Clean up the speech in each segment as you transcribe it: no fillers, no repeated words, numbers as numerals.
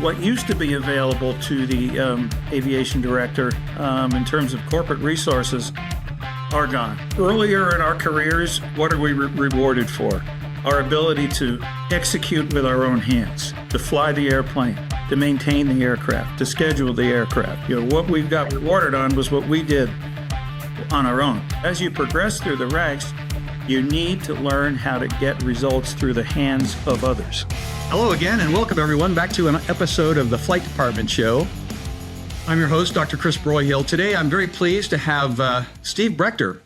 what used to be available to the aviation director in terms of corporate resources are gone. Earlier in our careers, what are we rewarded for? Our ability to execute with our own hands, to fly the airplane, to maintain the aircraft, to schedule the aircraft. What we got rewarded on was what we did on our own. As you progress through the ranks, you need to learn how to get results through the hands of others. Hello again, and welcome everyone back to an episode of the Flight Department Show. I'm your host, Dr. Chris Broyhill. Today, I'm very pleased to have Steve Brechter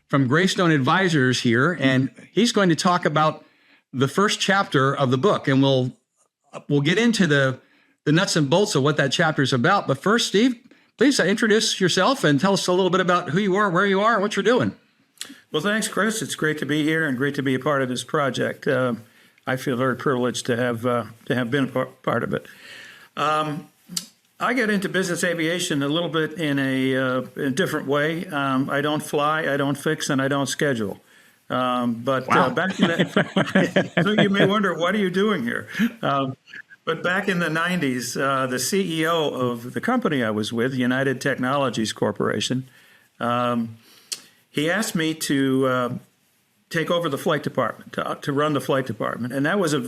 from Greystone Advisors here, and he's going to talk about the first chapter of the book, and we'll get into the nuts and bolts of what that chapter is about. But first, Steve, please introduce yourself and tell us a little bit about who you are, where you are, and what you're doing. Well, thanks, Chris. It's great to be here and great to be a part of this project. I feel very privileged to have been a part of it. I got into business aviation a little bit in a different way. I don't fly, I don't fix, and I don't schedule. But wow. Back in the, so you may wonder, what are you doing here? But back in the 90s, the CEO of the company I was with, United Technologies Corporation, he asked me to take over the flight department, to run the flight department, and that was a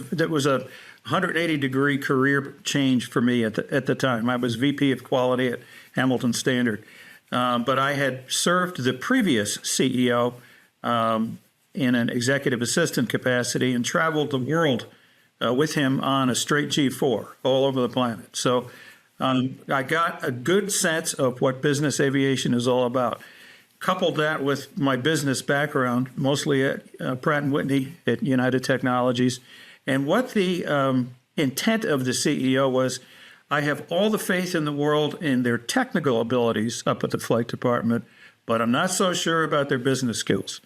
180-degree career change for me at the time. I was VP of Quality at Hamilton Standard, but I had served the previous CEO in an executive assistant capacity and traveled the world with him on a straight G4 all over the planet. So I got a good sense of what business aviation is all about. Coupled that with my business background, mostly at Pratt & Whitney at United Technologies. And what the intent of the CEO was, I have all the faith in the world in their technical abilities up at the flight department, but I'm not so sure about their business skills.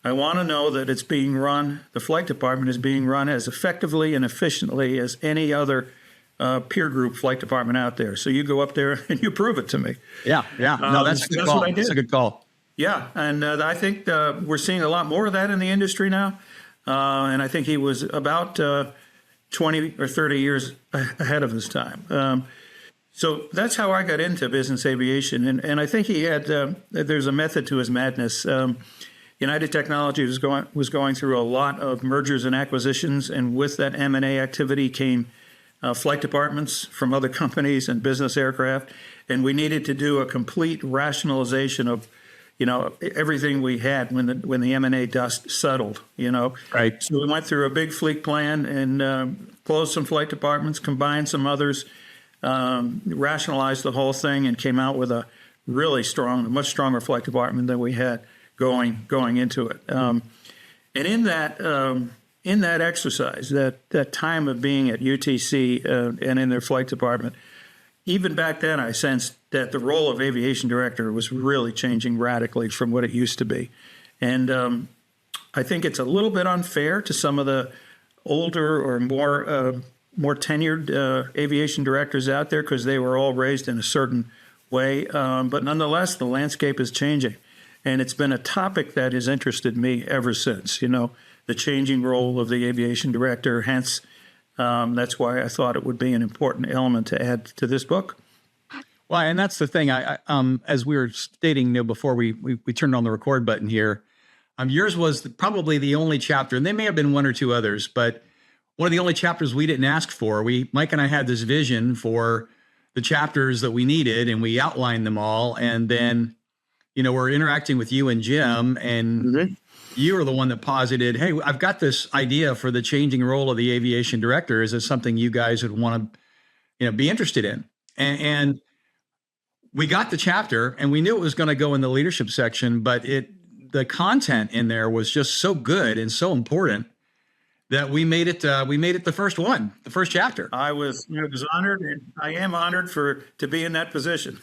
I want to know that it's being run, the flight department is being run as effectively and efficiently as any other peer group flight department out there. So you go up there and you prove it to me. Yeah. No, that's a good call. That's a good call. Yeah, and I think we're seeing a lot more of that in the industry now. And I think he was about 20 or 30 years ahead of his time. So that's how I got into business aviation. And I think he had, there's a method to his madness. United Technologies was going through a lot of mergers and acquisitions. And with that M&A activity came flight departments from other companies and business aircraft. And we needed to do a complete rationalization of everything we had when the M&A dust settled, Right. So we went through a big fleet plan and closed some flight departments, combined some others, rationalized the whole thing, and came out with a really strong, a much stronger flight department than we had going into it. And in that exercise, that time of being at UTC and in their flight department, even back then, I sensed that the role of aviation director was really changing radically from what it used to be. And I think it's a little bit unfair to some of the older or more tenured aviation directors out there because they were all raised in a certain way. But nonetheless, the landscape is changing. And it's been a topic that has interested me ever since, the changing role of the aviation director. Hence, that's why I thought it would be an important element to add to this book. Well, and that's the thing. I as we were stating, before we turned on the record button here, yours was probably the only chapter, and there may have been one or two others, but one of the only chapters we didn't ask for. Mike and I had this vision for the chapters that we needed, and we outlined them all, and then, we're interacting with you and Jim, and you were the one that posited, hey, I've got this idea for the changing role of the aviation director. Is this something you guys would want to, be interested in? And we got the chapter, and we knew it was going to go in the leadership section, but the content in there was just so good and so important that we made it the first one, the first chapter. I was honored, and I am honored to be in that position.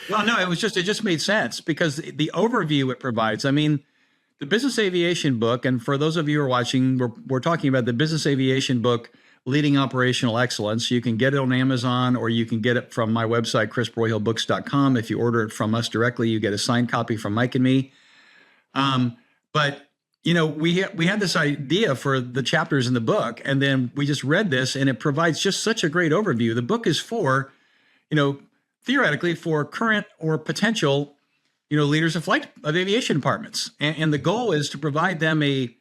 Well, no, it just made sense because the overview it provides. I mean, the Business Aviation Book, and for those of you who are watching, we're talking about the Business Aviation Book, Leading Operational Excellence. You can get it on Amazon, or you can get it from my website, chrisbroyhillbooks.com. If you order it from us directly, you get a signed copy from Mike and me. But we had this idea for the chapters in the book, and then we just read this, and it provides just such a great overview. The book is for, theoretically for current or potential, leaders of aviation departments, and the goal is to provide them a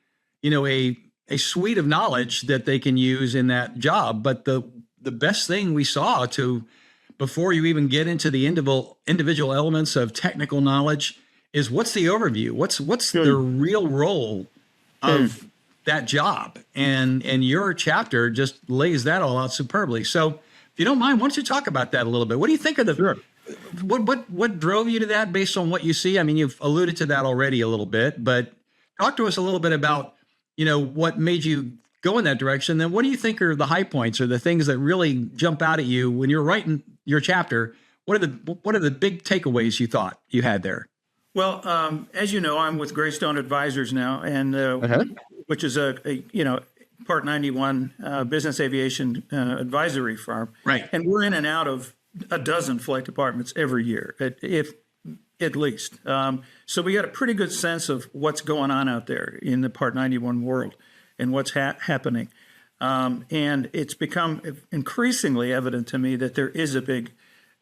suite of knowledge that they can use in that job. But the best thing we saw before you even get into the individual elements of technical knowledge is what's the overview? What's the real role of that job? And your chapter just lays that all out superbly. So if you don't mind, why don't you talk about that a little bit? What do you think of what drove you to that based on what you see? I mean, you've alluded to that already a little bit, but talk to us a little bit about, what made you go in that direction. Then what do you think are the high points or the things that really jump out at you when you're writing your chapter? What are the big takeaways you thought you had there? Well, as you know, I'm with Greystone Advisors now, and which is a Part 91 business aviation advisory firm. Right. And we're in and out of a dozen flight departments every year, if at least. So we got a pretty good sense of what's going on out there in the Part 91 world and what's happening. And it's become increasingly evident to me that there is a big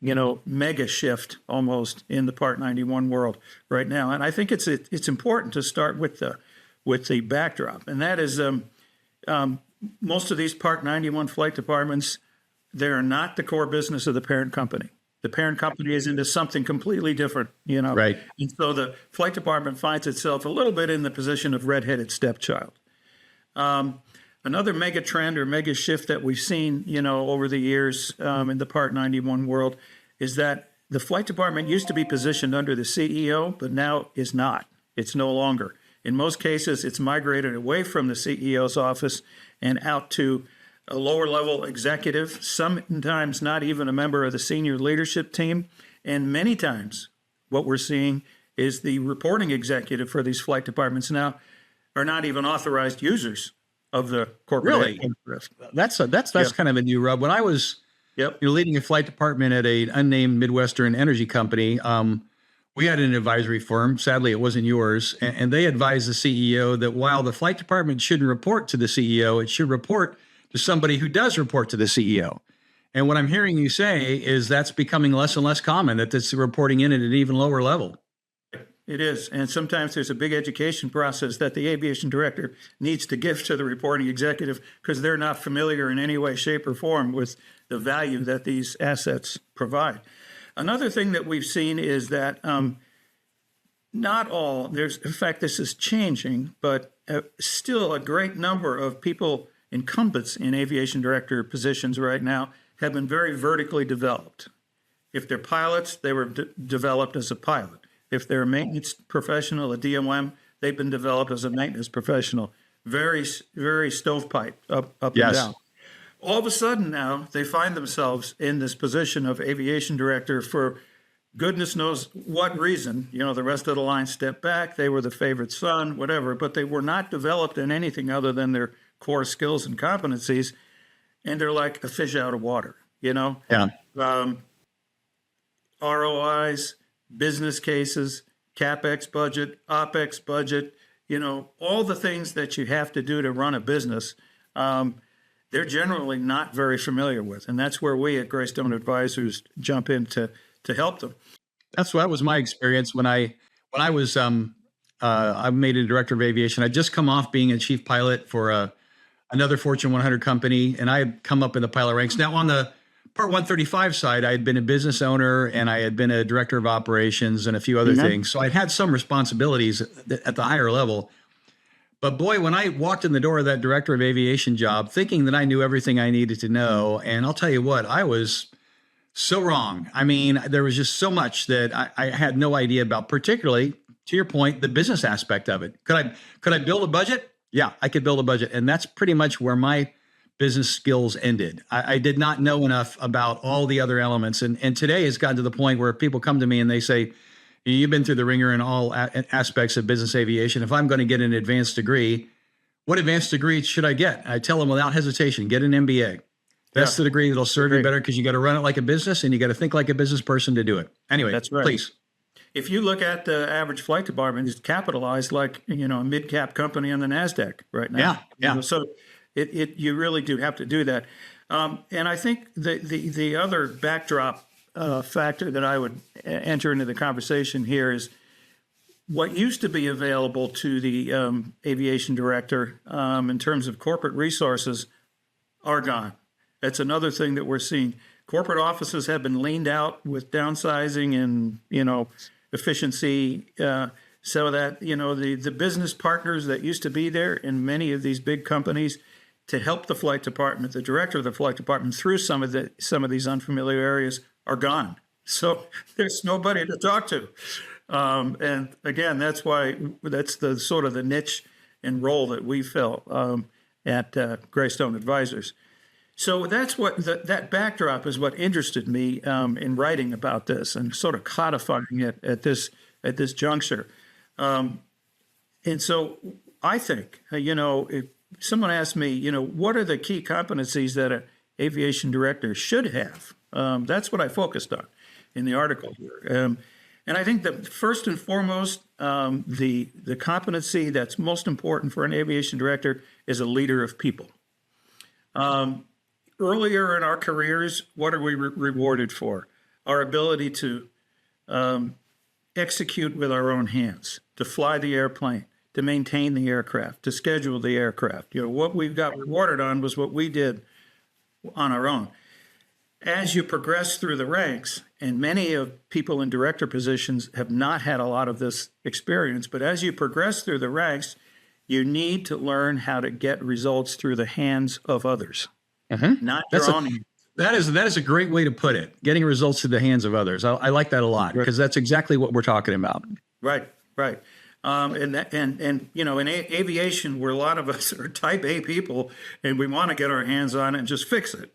mega shift almost in the Part 91 world right now. And I think it's important to start with the backdrop. And that is most of these Part 91 flight departments, they're not the core business of the parent company. The parent company is into something completely different, Right. And so the flight department finds itself a little bit in the position of redheaded stepchild. Another mega trend or mega shift that we've seen, over the years in the Part 91 world is that the flight department used to be positioned under the CEO, but now is not. It's no longer. In most cases, it's migrated away from the CEO's office and out to a lower level executive, sometimes not even a member of the senior leadership team. And many times what we're seeing is the reporting executive for these flight departments now are not even authorized users of the corporate. Really? That's kind of a new rub. When I was leading a flight department at an unnamed Midwestern energy company, we had an advisory firm. Sadly, it wasn't yours. And they advised the CEO that while the flight department shouldn't report to the CEO, it should report to somebody who does report to the CEO. And what I'm hearing you say is that's becoming less and less common, that it's reporting in at an even lower level. It is. And sometimes there's a big education process that the aviation director needs to give to the reporting executive because they're not familiar in any way, shape, or form with the value that these assets provide. Another thing that we've seen is that not all, in fact, this is changing, but still a great number of people, incumbents in aviation director positions right now, have been very vertically developed. If they're pilots, they were developed as a pilot. If they're a maintenance professional, a DOM, they've been developed as a maintenance professional. Very, very stovepipe up and down. All of a sudden now, they find themselves in this position of aviation director for goodness knows what reason. The rest of the line stepped back. They were the favorite son, whatever, but they were not developed in anything other than their core skills and competencies. And they're like a fish out of water, Yeah. ROIs, business cases, CapEx budget, OpEx budget, all the things that you have to do to run a business, they're generally not very familiar with. And that's where we at Greystone Advisors jump in to help them. That was my experience when I was I made a director of aviation. I'd just come off being a chief pilot for another Fortune 100 company, and I had come up in the pilot ranks. Now on the Part 135 side, I had been a business owner and I had been a director of operations and a few other things. So I'd had some responsibilities at the higher level. But boy, when I walked in the door of that director of aviation job, thinking that I knew everything I needed to know, and I'll tell you what, I was so wrong. I mean, there was just so much that I had no idea about, particularly, to your point, the business aspect of it. Could I build a budget? Yeah, I could build a budget. And that's pretty much where my business skills ended. I did not know enough about all the other elements. And today it's gotten to the point where people come to me and they say, you've been through the ringer in all aspects of business aviation. If I'm going to get an advanced degree, what advanced degree should I get? I tell them without hesitation, get an MBA. That's the degree that'll serve you better because you got to run it like a business and you got to think like a business person to do it. Anyway, that's right. Please. if you look at the average flight department, it's capitalized like, a mid-cap company on the NASDAQ right now. Yeah, yeah. So you really do have to do that. And I think the other backdrop factor that I would enter into the conversation here is what used to be available to the aviation director in terms of corporate resources are gone. That's another thing that we're seeing. Corporate offices have been leaned out with downsizing and, efficiency, so that, the business partners that used to be there in many of these big companies to help the flight department, the director of the flight department through some of these unfamiliar areas are gone. So there's nobody to talk to. And again, that's the sort of the niche and role that we fill at Greystone Advisors. So that's what that backdrop is what interested me in writing about this and sort of codifying it at this juncture. And so I think, if someone asked me, what are the key competencies that an aviation director should have? That's what I focused on in the article here. And I think that first and foremost, the competency that's most important for an aviation director is a leader of people. Earlier in our careers, what are we rewarded for? Our ability to execute with our own hands, to fly the airplane, to maintain the aircraft, to schedule the aircraft. What we got rewarded on was what we did on our own. As you progress through the ranks, and many of people in director positions have not had a lot of this experience, but as you progress through the ranks, you need to learn how to get results through the hands of others, not your own. That is a great way to put it. Getting results to the hands of others. I like that a lot because that's exactly what we're talking about. Right. In aviation, where a lot of us are type A people and we want to get our hands on it and just fix it,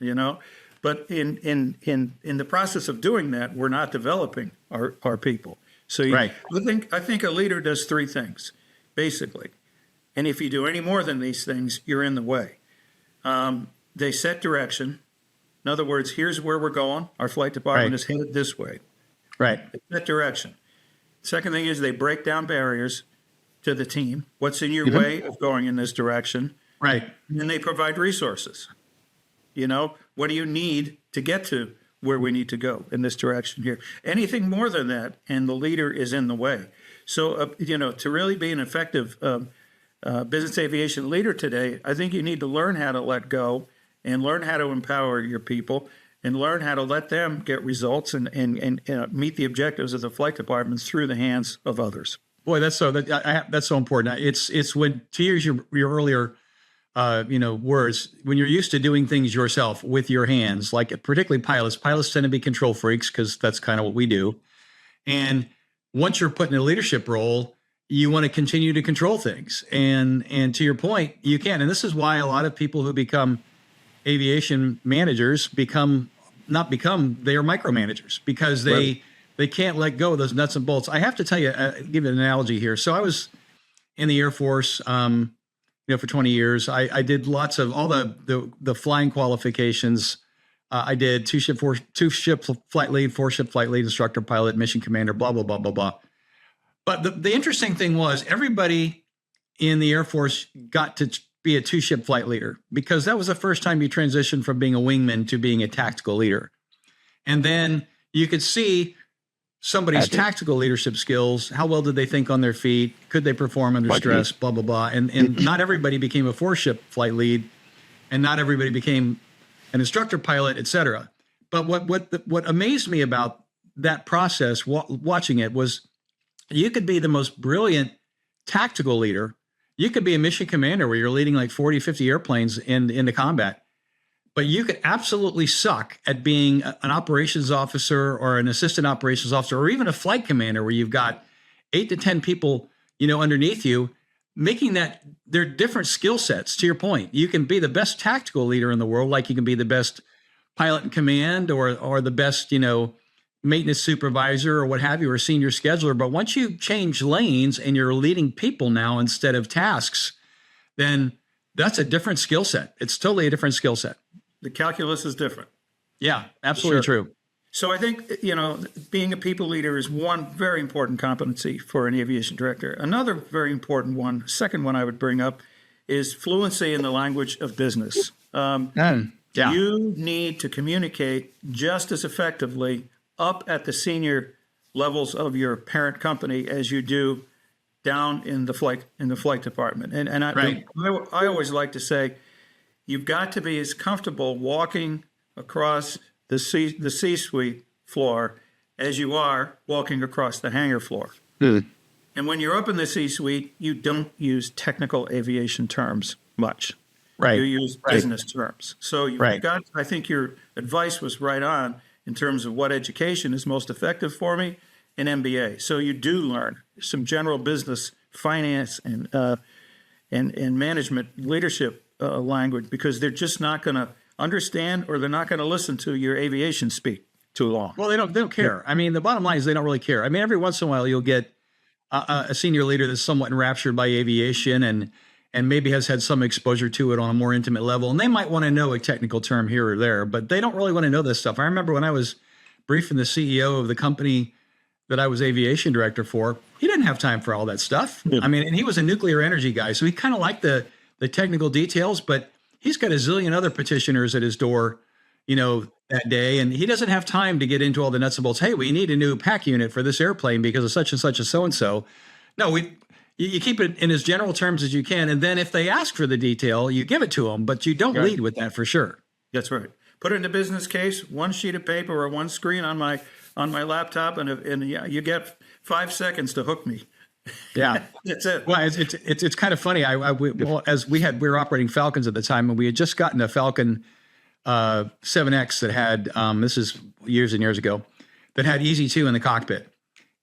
But in the process of doing that, we're not developing our people. So I think a leader does three things, basically. And if you do any more than these things, you're in the way. They set direction. In other words, here's where we're going. Our flight department is headed this way. Right. They set direction. Second thing is they break down barriers to the team. What's in your way of going in this direction? Right. And then they provide resources. What do you need to get to where we need to go in this direction here? Anything more than that, and the leader is in the way. So, to really be an effective business aviation leader today, I think you need to learn how to let go and learn how to empower your people and learn how to let them get results and meet the objectives of the flight departments through the hands of others. Boy, that's so important. It's when, to use your earlier words, when you're used to doing things yourself with your hands, like particularly pilots tend to be control freaks because that's kind of what we do. And once you're put in a leadership role, you want to continue to control things. And to your point, you can. And this is why a lot of people who become aviation managers they are micromanagers because they can't let go of those nuts and bolts. I have to tell you, give you an analogy here. So I was in the Air Force, for 20 years. I did lots of all the flying qualifications. I did two ship flight lead, 4-ship flight lead, instructor, pilot, mission commander, blah, blah, blah, blah, blah. But the interesting thing was everybody in the Air Force got to be a 2-ship flight leader because that was the first time you transitioned from being a wingman to being a tactical leader. And then you could see somebody's tactical leadership skills. How well did they think on their feet? Could they perform under stress? Blah, blah, blah. And not everybody became a 4-ship flight lead, and not everybody became an instructor pilot, et cetera. But what amazed me about that process, watching it, was you could be the most brilliant tactical leader. You could be a mission commander where you're leading like 40, 50 airplanes into combat. But you could absolutely suck at being an operations officer or an assistant operations officer, or even a flight commander where you've got 8 to 10 people, underneath you, making that they're different skill sets. To your point, you can be the best tactical leader in the world, like you can be the best pilot in command or the best, maintenance supervisor or what have you, or senior scheduler. But once you change lanes and you're leading people now instead of tasks, then that's a different skill set. It's totally a different skill set. The calculus is different. Yeah, absolutely true. So I think, being a people leader is one very important competency for an aviation director. Another very important one, second one I would bring up, is fluency in the language of business. Yeah. You need to communicate just as effectively up at the senior levels of your parent company as you do down in the flight department. And Right. I always like to say, you've got to be as comfortable walking across the C-suite floor as you are walking across the hangar floor. And when you're up in the C-suite, you don't use technical aviation terms much. Right. You use business terms. So you've Right. got, I think your advice was right on in terms of what education is most effective for me in MBA. So you do learn some general business, finance, and management leadership language, because they're just not going to understand, or they're not going to listen to your aviation speak too long. Well, they don't care. I mean, the bottom line is they don't really care. I mean, every once in a while you'll get a senior leader that's somewhat enraptured by aviation and maybe has had some exposure to it on a more intimate level. And they might want to know a technical term here or there, but they don't really want to know this stuff. I remember when I was briefing the CEO of the company that I was aviation director for, he didn't have time for all that stuff. Yeah. I mean, and he was a nuclear energy guy, so he kind of liked the technical details, but he's got a zillion other petitioners at his door, that day, and he doesn't have time to get into all the nuts and bolts. Hey, we need a new pack unit for this airplane because of such and such a so-and-so. No, you keep it in as general terms as you can, and then if they ask for the detail, you give it to them, but you don't lead with that for sure. That's right. Put it in a business case, one sheet of paper or one screen on my laptop, and you get 5 seconds to hook me. Yeah, That's it. Well, it's kind of funny. We were operating Falcons at the time, and we had just gotten a Falcon 7X that had this is years and years ago, that had Easy 2 in the cockpit,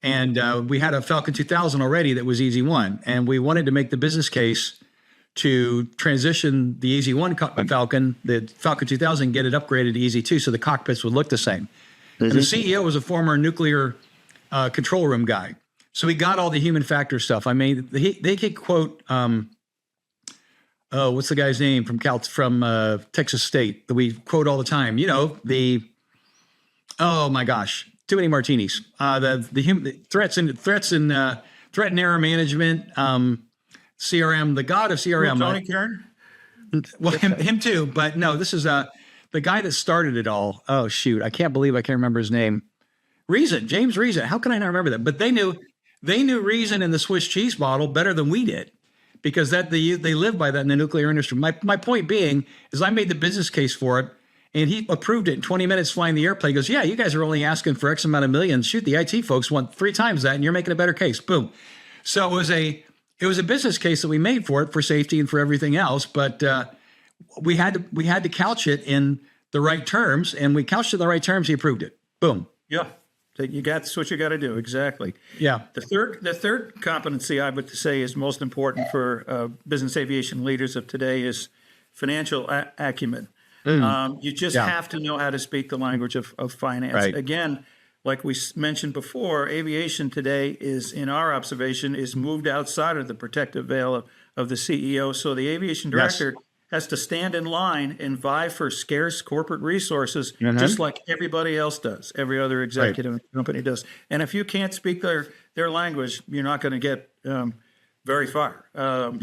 and we had a Falcon 2000 already that was Easy 1, and we wanted to make the business case to transition the Easy 1 Falcon, the Falcon 2000, get it upgraded to Easy 2 so the cockpits would look the same. And the CEO was a former nuclear control room guy. So he got all the human factor stuff. I mean, they could quote, what's the guy's name from Texas State that we quote all the time? Oh my gosh, too many martinis. The human threats and threat and error management, CRM, the god of CRM. Tony Kern? Well, him too, but no, this is the guy that started it all. Oh shoot, I can't believe I can't remember his name. James Reason. How can I not remember that? But they knew Reason in the Swiss cheese model better than we did, because they live by that in the nuclear industry. My point being is I made the business case for it, and he approved it in 20 minutes flying the airplane. He goes, yeah, you guys are only asking for X amount of millions. Shoot, the IT folks want 3 times that, and you're making a better case. Boom. So it was a business case that we made for it, for safety and for everything else, but we had to couch it in the right terms, and we couched it in the right terms. He approved it. Boom. Yeah. That's what you got to do. Exactly. Yeah. The third competency I would say is most important for business aviation leaders of today is financial acumen. You just have to know how to speak the language of finance. Right. Again, like we mentioned before, aviation today is, in our observation, is moved outside of the protective veil of the CEO. So the aviation director has to stand in line and vie for scarce corporate resources, just like everybody else does, every other executive company does. And if you can't speak their language, you're not going to get very far. I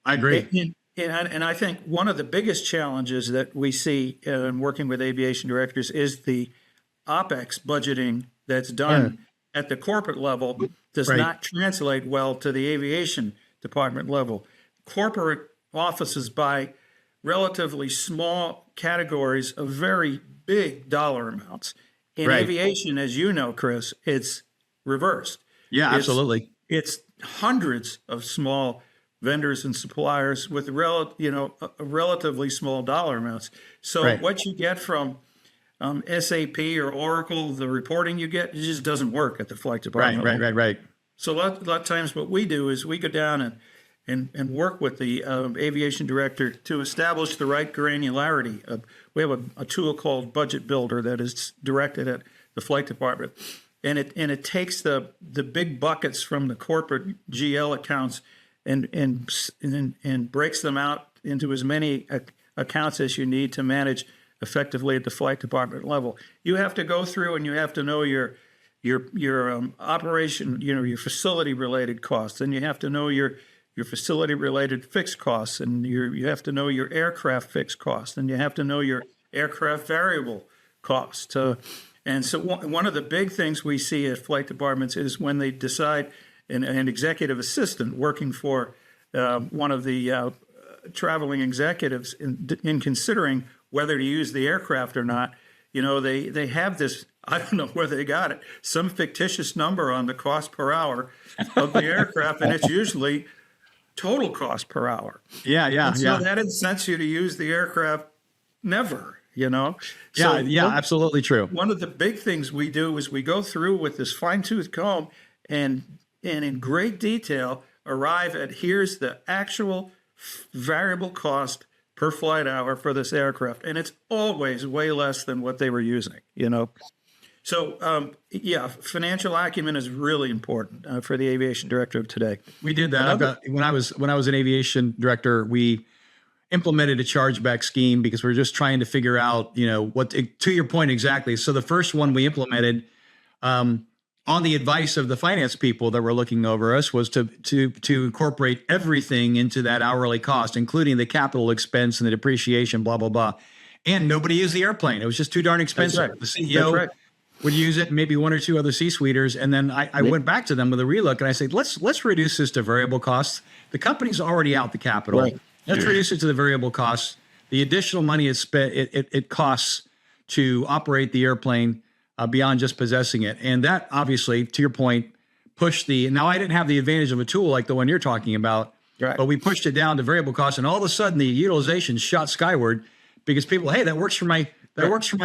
agree. And I think one of the biggest challenges that we see in working with aviation directors is the OpEx budgeting that's done at the corporate level does not translate well to the aviation department level. Corporate offices buy relatively small categories of very big dollar amounts. In aviation, as you know, Chris, it's reversed. Yeah, absolutely. It's hundreds of small vendors and suppliers with relatively small dollar amounts. So what you get from SAP or Oracle, the reporting you get, it just doesn't work at the flight department. Right. So a lot of times what we do is we go down and work with the aviation director to establish the right granularity. We have a tool called Budget Builder that is directed at the flight department, and it takes the big buckets from the corporate GL accounts and breaks them out into as many accounts as you need to manage effectively at the flight department level. You have to go through and you have to know your operation, your facility related costs, and you have to know your facility related fixed costs, and you have to know your aircraft fixed costs, and you have to know your aircraft variable costs. And so one of the big things we see at flight departments is when they decide, an executive assistant working for one of the traveling executives in considering whether to use the aircraft or not, they have this, I don't know where they got it, some fictitious number on the cost per hour of the aircraft, and it's usually total cost per hour. Yeah. So that incents you to use the aircraft never, So absolutely true. One of the big things we do is we go through with this fine-tooth comb and in great detail arrive at here's the actual variable cost per flight hour for this aircraft. And it's always way less than what they were using, So, financial acumen is really important for the aviation director of today. We did that. When I was an aviation director, we implemented a chargeback scheme because we were just trying to figure out, what to your point exactly. So the first one we implemented, on the advice of the finance people that were looking over us, was to incorporate everything into that hourly cost, including the capital expense and the depreciation, blah blah blah. And nobody used the airplane; it was just too darn expensive. That's right. The CEO would use it, and maybe one or two other C-suiters. And then I went back to them with a relook, and I said, let's reduce this to variable costs. The company's already out the capital. Right. Let's reduce it to the variable costs. The additional money is spent. It costs to operate the airplane beyond just possessing it. And that obviously, to your point, pushed now I didn't have the advantage of a tool like the one you're talking about, right, but we pushed it down to variable costs, and all of a sudden the utilization shot skyward because people, hey, that works for my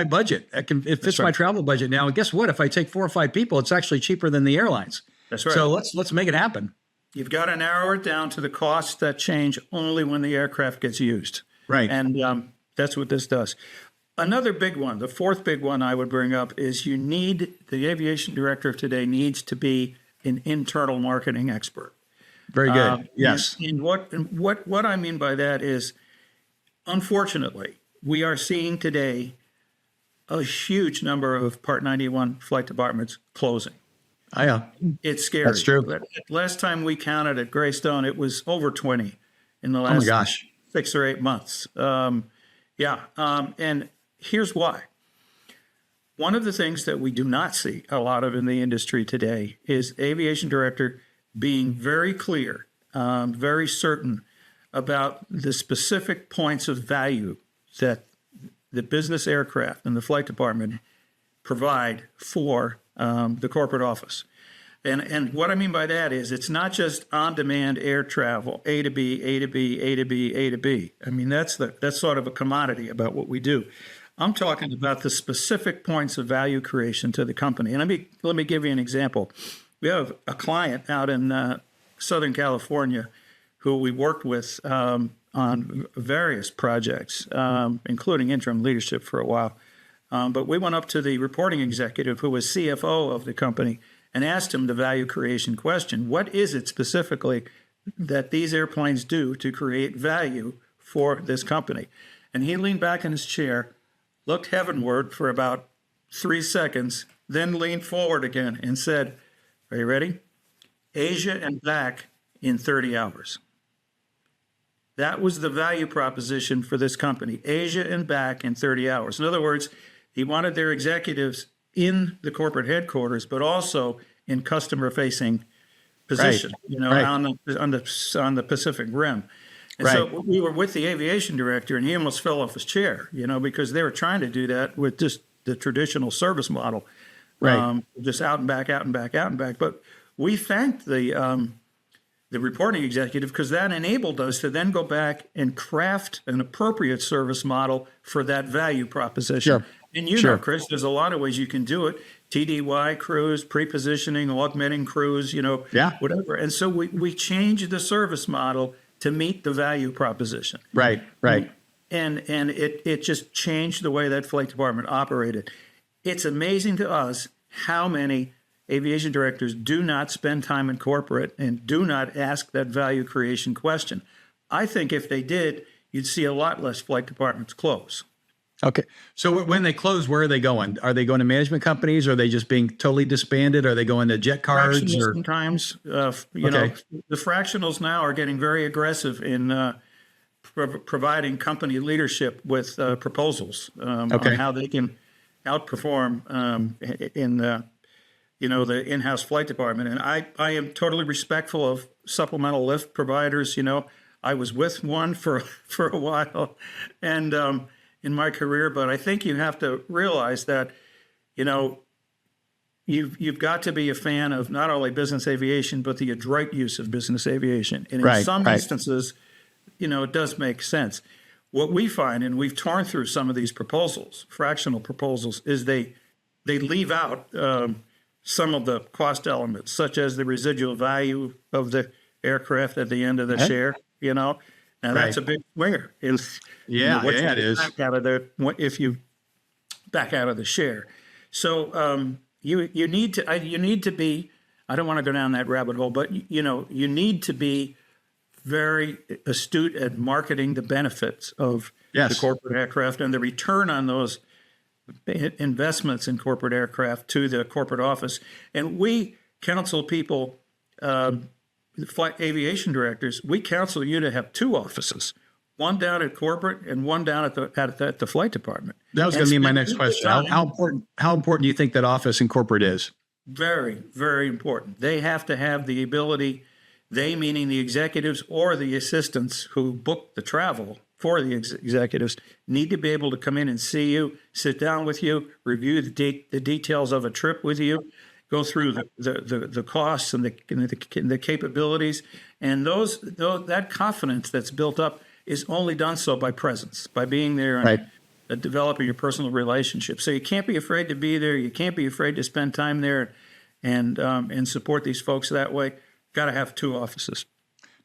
budget. It fits my travel budget now. And guess what? If I take 4 or 5 people, it's actually cheaper than the airlines. That's right. So let's make it happen. You've got to narrow it down to the costs that change only when the aircraft gets used. Right. And that's what this does. Another big one, the fourth big one I would bring up is the aviation director of today needs to be an internal marketing expert. Very good. Yes. And what I mean by that is, unfortunately, we are seeing today a huge number of Part 91 flight departments closing. Yeah. It's scary. That's true. Last time we counted at Greystone, it was over 20 in the last 6 or 8 months. And here's why. One of the things that we do not see a lot of in the industry today is aviation director being very clear, very certain about the specific points of value that the business aircraft and the flight department provide for the corporate office. And what I mean by that is it's not just on-demand air travel, A to B, A to B, A to B, A to B. I mean, that's sort of a commodity about what we do. I'm talking about the specific points of value creation to the company. And let me give you an example. We have a client out in Southern California who we worked with on various projects, including interim leadership for a while. But we went up to the reporting executive who was CFO of the company and asked him the value creation question. What is it specifically that these airplanes do to create value for this company? And he leaned back in his chair, looked heavenward for about 3 seconds, then leaned forward again and said, are you ready? Asia and back in 30 hours. That was the value proposition for this company, Asia and back in 30 hours. In other words, he wanted their executives in the corporate headquarters, but also in customer-facing position, on the Pacific Rim. And so we were with the aviation director, and he almost fell off his chair, because they were trying to do that with just the traditional service model, just out and back, out and back, out and back. But we thanked the reporting executive because that enabled us to then go back and craft an appropriate service model for that value proposition. Sure. And know, Chris, there's a lot of ways you can do it. TDY crews, pre-positioning, augmenting crews, whatever. And so we changed the service model to meet the value proposition. Right. And it just changed the way that flight department operated. It's amazing to us how many aviation directors do not spend time in corporate and do not ask that value creation question. I think if they did, you'd see a lot less flight departments close. Okay. So when they close, where are they going? Are they going to management companies? Or are they just being totally disbanded? Are they going to jet cards? Fractionals Or sometimes, okay, the fractionals now are getting very aggressive in providing company leadership with proposals on okay, how they can outperform in the in-house flight department. And I am totally respectful of supplemental lift providers. I was with one for for a while, and in my career, but I think you have to realize that you know you've got to be a fan of not only business aviation but the adroit use of business aviation. And in right, some right. instances, it does make sense. What we find, and we've torn through some of these proposals, fractional proposals, is they leave out some of the cost elements, such as the residual value of the aircraft at the end of the share. Now that's Right. a big swinger. Yeah, What you yeah, it get is. back out of if you back out of the share. So you need to be. I don't want to go down that rabbit hole, but you need to be very astute at marketing the benefits of the Yes. corporate aircraft and the return on those investments in corporate aircraft to the corporate office. And we counsel people, flight aviation directors, we counsel you to have two offices, one down at corporate and one down at the flight department. That was going to be my next question. How important do you think that office in corporate is? Very, very important. They have to have the ability, they meaning the executives or the assistants who book the travel for the executives, need to be able to come in and see you, sit down with you, review the details of a trip with you, go through the costs and the capabilities. And that confidence that's built up is only done so by presence, by being there and Right. developing your personal relationship. So you can't be afraid to be there. You can't be afraid to spend time there and support these folks that way. Got to have two offices.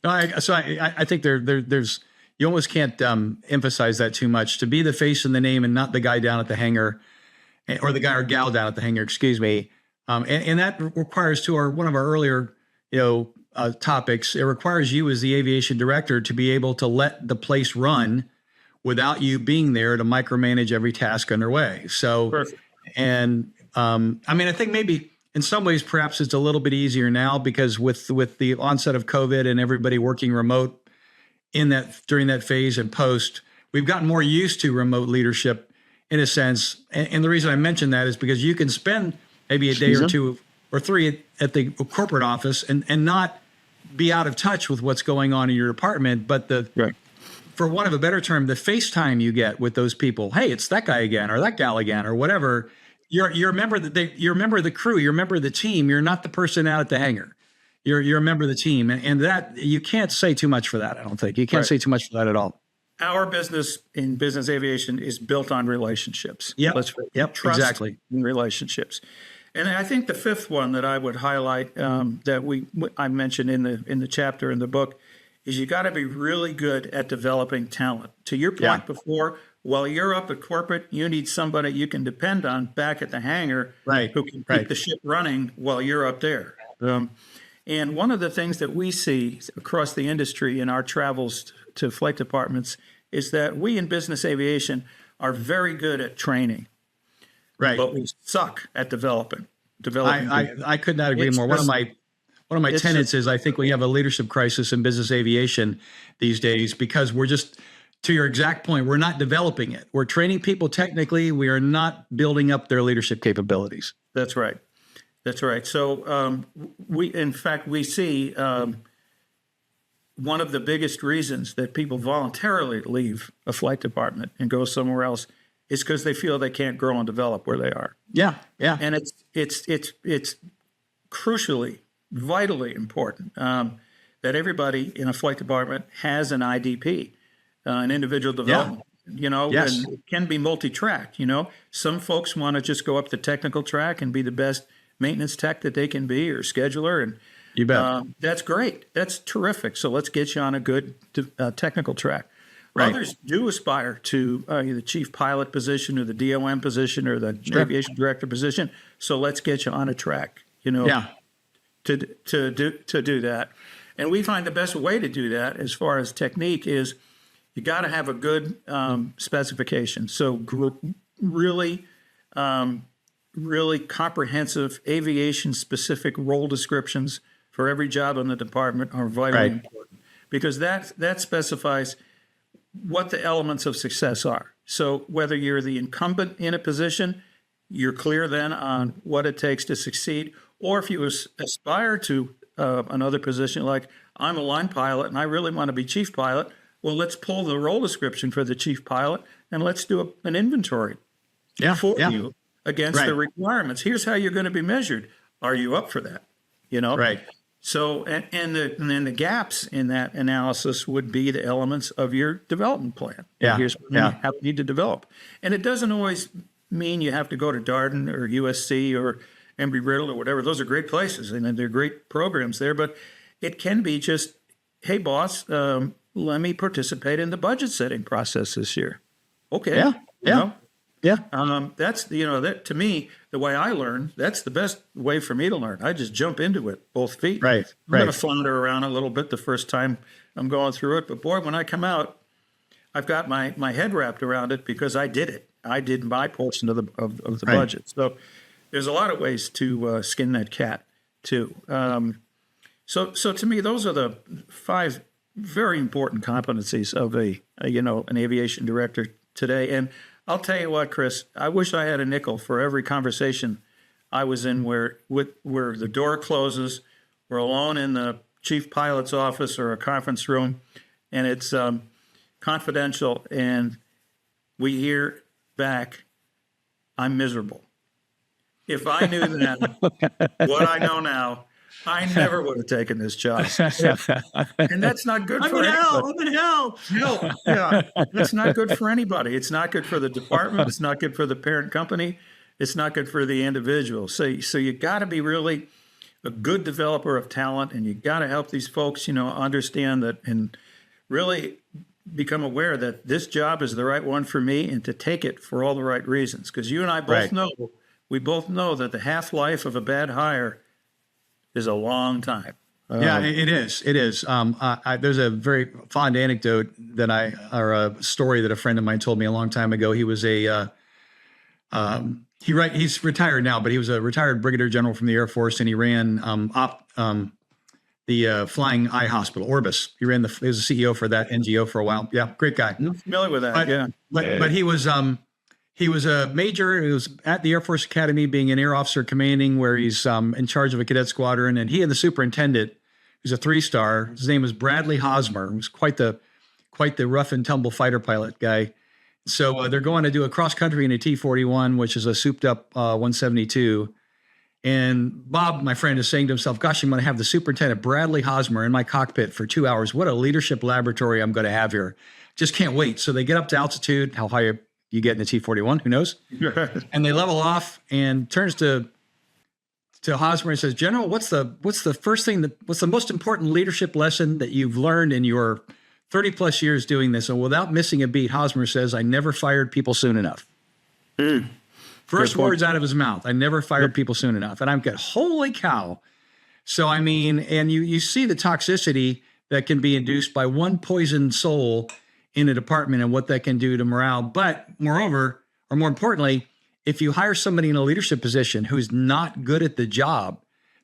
No, I think there's you almost can't emphasize that too much. To be the face and the name, and not the guy down at the hangar, or the guy or gal down at the hangar. Excuse me. And that requires one of our earlier topics. It requires you as the aviation director to be able to let the place run without you being there to micromanage every task underway. So, Perfect. and I think maybe in some ways, perhaps it's a little bit easier now because with the onset of COVID and everybody working remote during that phase and post, we've gotten more used to remote leadership in a sense. And the reason I mention that is because you can spend maybe a day or two or three at the corporate office and not be out of touch with what's going on in your department. But for want of a better term, the FaceTime you get with those people, hey, it's that guy again, or that gal again, or whatever. You're a member of the crew, you're a member of the team. You're not the person out at the hangar. You're a member of the team, and that you can't say too much for that. I don't think you can't say too much for that at all. Our business in business aviation is built on relationships. Yep. Trust Exactly. in relationships. And I think the fifth one that I would highlight that I mentioned in the chapter in the book is you got to be really good at developing talent. To your point before, while you're up at corporate, you need somebody you can depend on back at the hangar who can keep the ship running while you're up there. And one of the things that we see across the industry in our travels to flight departments is that we in business aviation are very good at training, but we suck at developing. I could not agree more. One of my tenets is I think we have a leadership crisis in business aviation these days because we're just, to your exact point, we're not developing it. We're training people technically. We are not building up their leadership capabilities. That's right. That's right. So we see one of the biggest reasons that people voluntarily leave a flight department and go somewhere else is because they feel they can't grow and develop where they are. Yeah. And it's crucially, vitally important that everybody in a flight department has an IDP, an individual development. Yes. And it can be multi-tracked. Some folks want to just go up the technical track and be the best maintenance tech that they can be, or scheduler, and you bet. that's great. That's terrific. So let's get you on a good technical track. Right. Others do aspire to the chief pilot position or the DOM position or the aviation director position. So let's get you on a track, to do that. And we find the best way to do that as far as technique is you got to have a good specification. So really, really comprehensive aviation-specific role descriptions for every job in the department are vitally important, because that specifies what the elements of success are. So whether you're the incumbent in a position, you're clear then on what it takes to succeed, or if you aspire to another position, like I'm a line pilot and I really want to be chief pilot, well, let's pull the role description for the chief pilot and let's do an inventory for you against the requirements. Here's how you're going to be measured. Are you up for that? You know? Right. So, and then the gaps in that analysis would be the elements of your development plan. Yeah. Here's what you need to develop. And it doesn't always mean you have to go to Darden or USC or Embry-Riddle or whatever. Those are great places and they're great programs there. But it can be just, hey, boss, let me participate in the budget setting process this year. Okay. Yeah. You know? Yeah. That's, that to me, the way I learn, that's the best way for me to learn. I just jump into it, both feet. Right. I'm going to flounder around a little bit the first time I'm going through it. But boy, when I come out, I've got my head wrapped around it because I did it. I did my portion of the budget. So there's a lot of ways to skin that cat too. So to me, those are the 5 very important competencies of an aviation director today. And I'll tell you what, Chris, I wish I had a nickel for every conversation I was in where the door closes, we're alone in the chief pilot's office or a conference room, and it's confidential, and we hear back, I'm miserable. If I knew then what I know now, I never would have taken this job. And that's not good for anybody. I'm in hell. No, yeah, that's not good for anybody. It's not good for the department. It's not good for the parent company. It's not good for the individual. So you got to be really a good developer of talent, and you got to help these folks, understand that and really become aware that this job is the right one for me, and to take it for all the right reasons. Because you and I both know that the half-life of a bad hire is a long time. Yeah, it is. It is. There's a very fond anecdote or a story that a friend of mine told me a long time ago. He was he's retired now, but he was a retired brigadier general from the Air Force, and he ran the Flying Eye Hospital, Orbis. He was the CEO for that NGO for a while. Yeah, great guy. I'm familiar with that. But he was a major. He was at the Air Force Academy, being an air officer commanding, where he's in charge of a cadet squadron. And he and the superintendent, who's a 3-star, his name was Bradley Hosmer, who was quite the rough and tumble fighter pilot guy. So they're going to do a cross country in a T-41, which is a souped up 172. And Bob, my friend, is saying to himself, gosh, I'm going to have the superintendent, Bradley Hosmer, in my cockpit for 2 hours. What a leadership laboratory I'm going to have here. Just can't wait. So they get up to altitude. How high you get in the T-41, who knows? And they level off, and turns to Hosmer and says, General, what's the most important leadership lesson that you've learned in your 30 plus years doing this? And without missing a beat, Hosmer says, I never fired people soon enough. First words out of his mouth, I never fired people soon enough. And I'm going, holy cow. So, I mean, and you see the toxicity that can be induced by one poisoned soul in a department and what that can do to morale. But moreover, or more importantly, if you hire somebody in a leadership position who's not good at the job,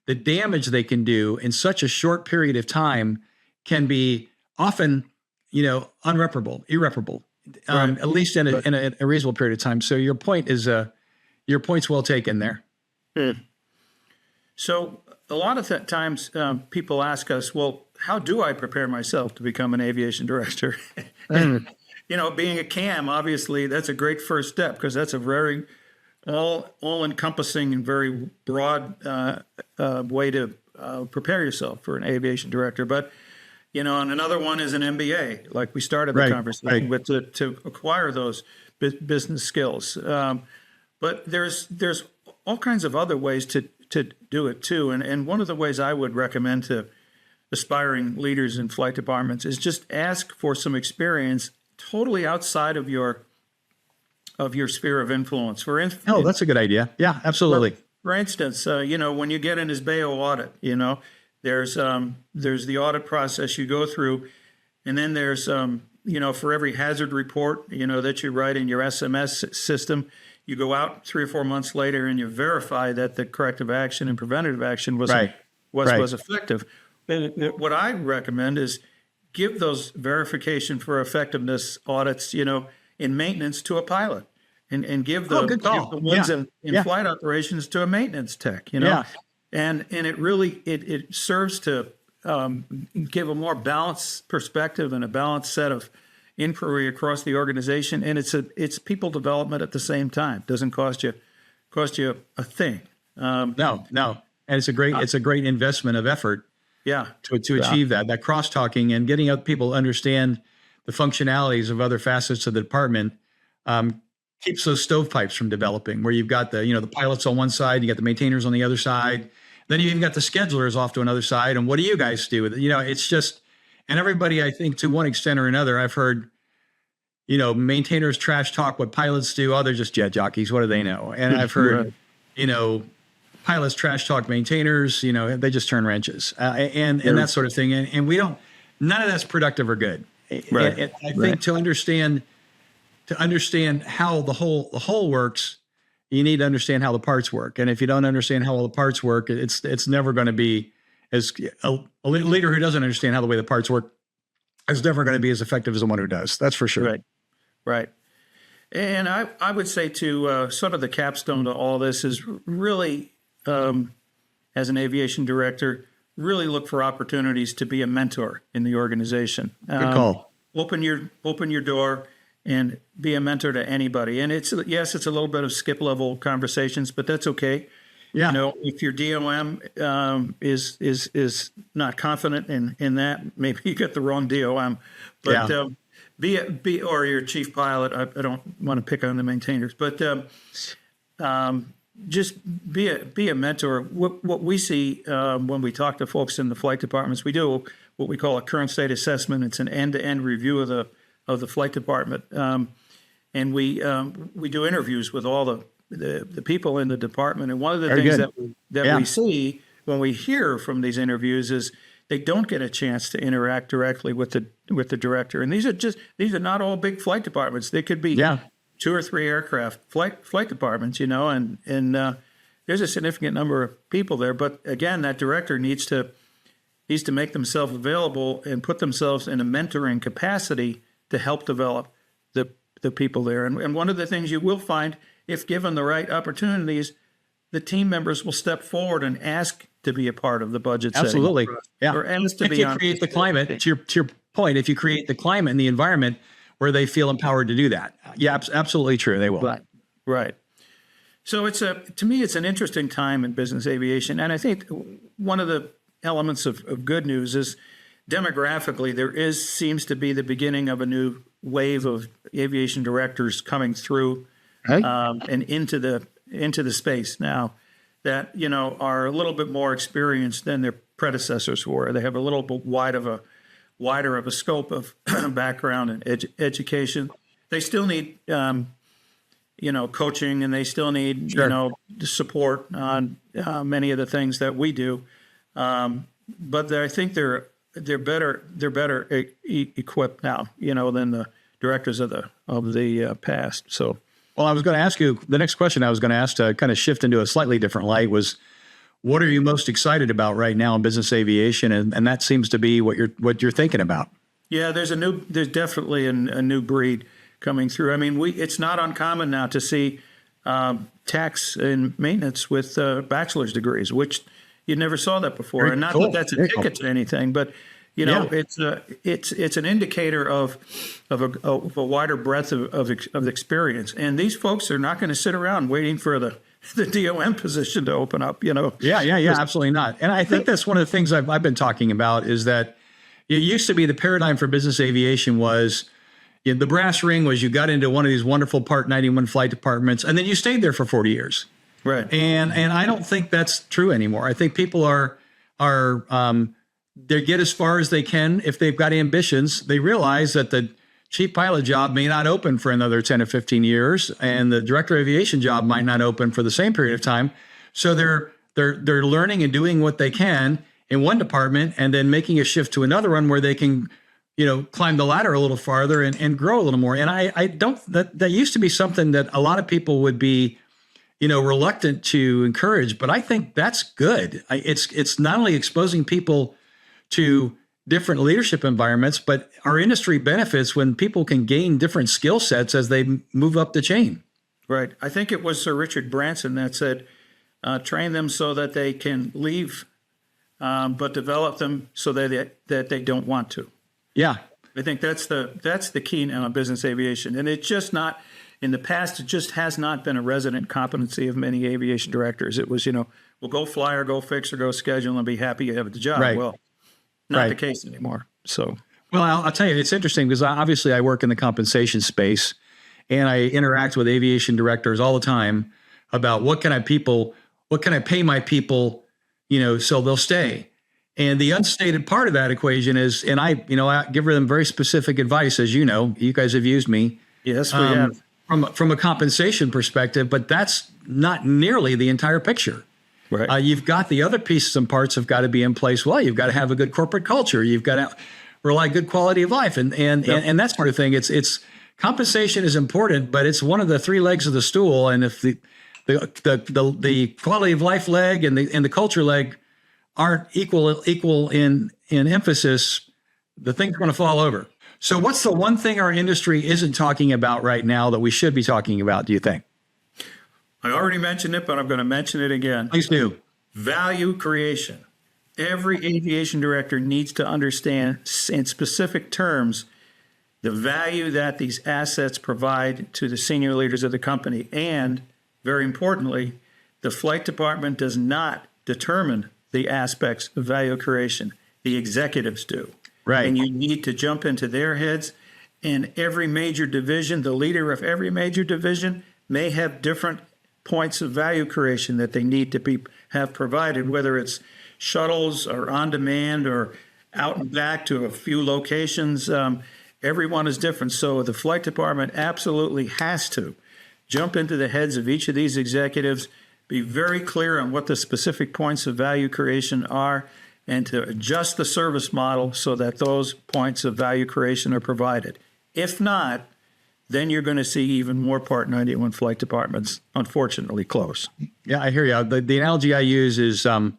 the damage they can do in such a short period of time can be often, irreparable, right. At least in a reasonable period of time. So your point's well taken there. So a lot of times people ask us, well, how do I prepare myself to become an aviation director? And, being a CAM, obviously, that's a great first step, because that's a very all-encompassing and very broad way to prepare yourself for an aviation director. But, and another one is an MBA, like we started the conversation with, to acquire those business skills. But there's all kinds of other ways to do it too. And one of the ways I would recommend to aspiring leaders in flight departments is just ask for some experience totally outside of your sphere of influence. That's a good idea. Yeah, absolutely. For instance, when you get an IS-BAO audit, there's the audit process you go through, and then there's for every hazard report, that you write in your SMS system, you go out 3 or 4 months later and you verify that the corrective action and preventative action was effective. What I recommend is give those verification for effectiveness audits, in maintenance to a pilot, and give give the ones in flight operations to a maintenance tech, and it really it serves to give a more balanced perspective and a balanced set of inquiry across the organization, and it's people development at the same time. Doesn't cost you a thing. No, and it's a great investment of effort. Yeah, to achieve that cross talking and getting other people to understand the functionalities of other facets of the department keeps those stovepipes from developing. Where you've got the pilots on one side, you got the maintainers on the other side, then you even got the schedulers off to another side. And what do you guys do with it? It's just. And everybody, I think, to one extent or another, I've heard, maintainers trash talk what pilots do. Oh, they're just jet jockeys. What do they know? And I've heard, pilots trash talk maintainers. They just turn wrenches and that sort of thing. And we don't. None of that's productive or good. Right. And I think to understand how the whole works, you need to understand how the parts work. And if you don't understand how all the parts work, it's never going to be. As a leader who doesn't understand how the way the parts work is never going to be as effective as the one who does. That's for sure. Right. And I would say to sort of the capstone to all this is really, as an aviation director, really look for opportunities to be a mentor in the organization. Good call. Open your door and be a mentor to anybody. And it's a little bit of skip level conversations, but that's okay. Yeah. If your DOM is not confident in that, maybe you got the wrong DOM. But be or your chief pilot. I don't want to pick on the maintainers, but just be a mentor. What we see when we talk to folks in the flight departments, we do what we call a current state assessment. It's an end-to-end review of the flight department, and we do interviews with all the people in the department. And one of the things that we see when we hear from these interviews is they don't get a chance to interact directly with the director. And these are not all big flight departments. They could be 2 or 3 aircraft flight departments, and there's a significant number of people there. But again, that director needs to make themselves available and put themselves in a mentoring capacity to help develop the people there. And one of the things you will find, if given the right opportunities, the team members will step forward and ask to be a part of the budget setting. Absolutely. Yeah. Or ask to if be you create the climate, to your point, if you create the climate and the environment where they feel empowered to do that. Yeah, absolutely true. They will. Right. So to me, it's an interesting time in business aviation. And I think one of the elements of good news is demographically, seems to be the beginning of a new wave of aviation directors coming through and into the space now that are a little bit more experienced than their predecessors were. They have a little bit wider of a scope of background and education. They still need coaching, and they still need support on many of the things that we do. But I think they're better equipped now, than the directors of the past. So, well, I was going to ask you the next question. I was going to ask to kind of shift into a slightly different light was, what are you most excited about right now in business aviation? And that seems to be what you're thinking about. Yeah, there's definitely a new breed coming through. I mean, it's not uncommon now to see tax and maintenance with bachelor's degrees, which you never saw that before. Very and not cool. that that's a ticket to anything, but it's an indicator of a wider breadth of experience. And these folks are not going to sit around waiting for the DOM position to open up. Yeah, absolutely not. And I think that's one of the things I've been talking about is that it used to be the paradigm for business aviation was the brass ring was you got into one of these wonderful Part 91 flight departments and then you stayed there for 40 years. Right. And I don't think that's true anymore. I think people are they get as far as they can. If they've got ambitions, they realize that the chief pilot job may not open for another 10 or 15 years, and the director of aviation job might not open for the same period of time. So they're learning and doing what they can in one department and then making a shift to another one where they can climb the ladder a little farther and grow a little more. And I don't, that used to be something that a lot of people would be, reluctant to encourage, but I think that's good. It's not only exposing people to different leadership environments, but our industry benefits when people can gain different skill sets as they move up the chain. Right. I think it was Sir Richard Branson that said, train them so that they can leave, but develop them so that they don't want to. Yeah. I think that's the key now in business aviation. And it's just not, in the past, it just has not been a resident competency of many aviation directors. It was, well, go fly or go fix or go schedule and be happy you have the job. Right. Well, not the case anymore. So, well, I'll tell you, it's interesting because obviously I work in the compensation space and I interact with aviation directors all the time about what can I pay my people, so they'll stay. And the unstated part of that equation is, and I give them very specific advice, as you guys have used me. Yes, we have. From a compensation perspective, but that's not nearly the entire picture. Right. You've got the other pieces and parts have got to be in place. Well, you've got to have a good corporate culture. You've got to rely good quality of life, and that sort of thing. It's compensation is important, but it's one of the three legs of the stool. And if the quality of life leg and the culture leg aren't equal in emphasis, the thing's going to fall over. So what's the one thing our industry isn't talking about right now that we should be talking about, do you think? I already mentioned it, but I'm going to mention it again. Please do. Value creation. Every aviation director needs to understand in specific terms the value that these assets provide to the senior leaders of the company. And very importantly, the flight department does not determine the aspects of value creation. The executives do. Right. And you need to jump into their heads. And every major division, the leader of every major division may have different points of value creation that they need to have provided, whether it's shuttles or on demand or out and back to a few locations. Everyone is different. So the flight department absolutely has to jump into the heads of each of these executives, be very clear on what the specific points of value creation are, and to adjust the service model so that those points of value creation are provided. If not, then you're going to see even more Part 91 flight departments, unfortunately, close. Yeah, I hear you. The analogy I use is, I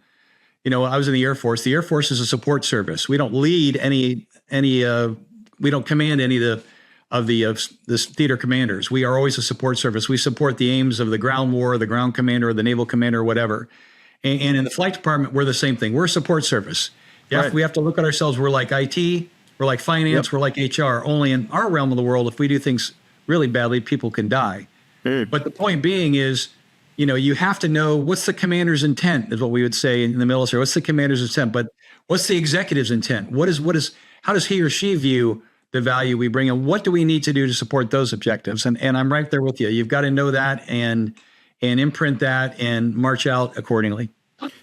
was in the Air Force. The Air Force is a support service. We don't lead we don't command any of the theater commanders. We are always a support service. We support the aims of the ground war, the ground commander, or the naval commander, or whatever. And in the flight department, we're the same thing. We're a support service. Right. We have to look at ourselves. We're like IT, we're like finance, We're like HR. Only in our realm of the world, if we do things really badly, people can die. But the point being is, you have to know what's the commander's intent, is what we would say in the military. What's the commander's intent? But what's the executive's intent? How does he or she view the value we bring, and what do we need to do to support those objectives? And I'm right there with you. You've got to know that and imprint that and march out accordingly.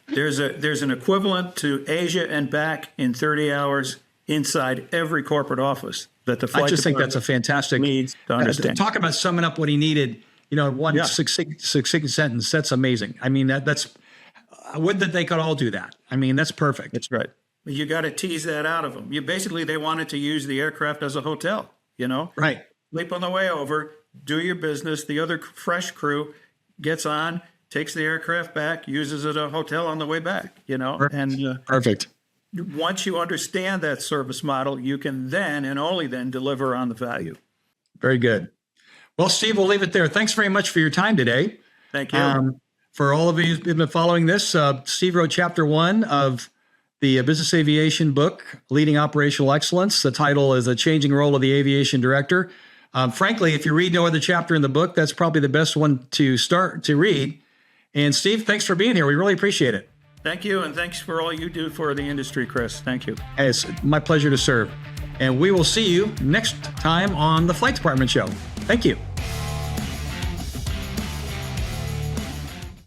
There's an equivalent to Asia and back in 30 hours inside every corporate office that the flight I just think department that's a fantastic needs to understand. Talk about summing up what he needed. One succinct sentence. That's amazing. I mean, that's would that they could all do that. I mean, that's perfect. That's right. You got to tease that out of them. They wanted to use the aircraft as a hotel. Right. Sleep on the way over, do your business. The other fresh crew gets on, takes the aircraft back, uses it as a hotel on the way back. Perfect. Once you understand that service model, you can then and only then deliver on the value. Very good. Well, Steve, we'll leave it there. Thanks very much for your time today. Thank you. For all of you who've been following this, Steve wrote Chapter 1 of the Business Aviation Book, Leading Operational Excellence. The title is The Changing Role of the Aviation Director. Frankly, if you read no other chapter in the book, that's probably the best one to start to read. And Steve, thanks for being here. We really appreciate it. Thank you, and thanks for all you do for the industry, Chris. Thank you. It's my pleasure to serve. And we will see you next time on the Flight Department Show. Thank you.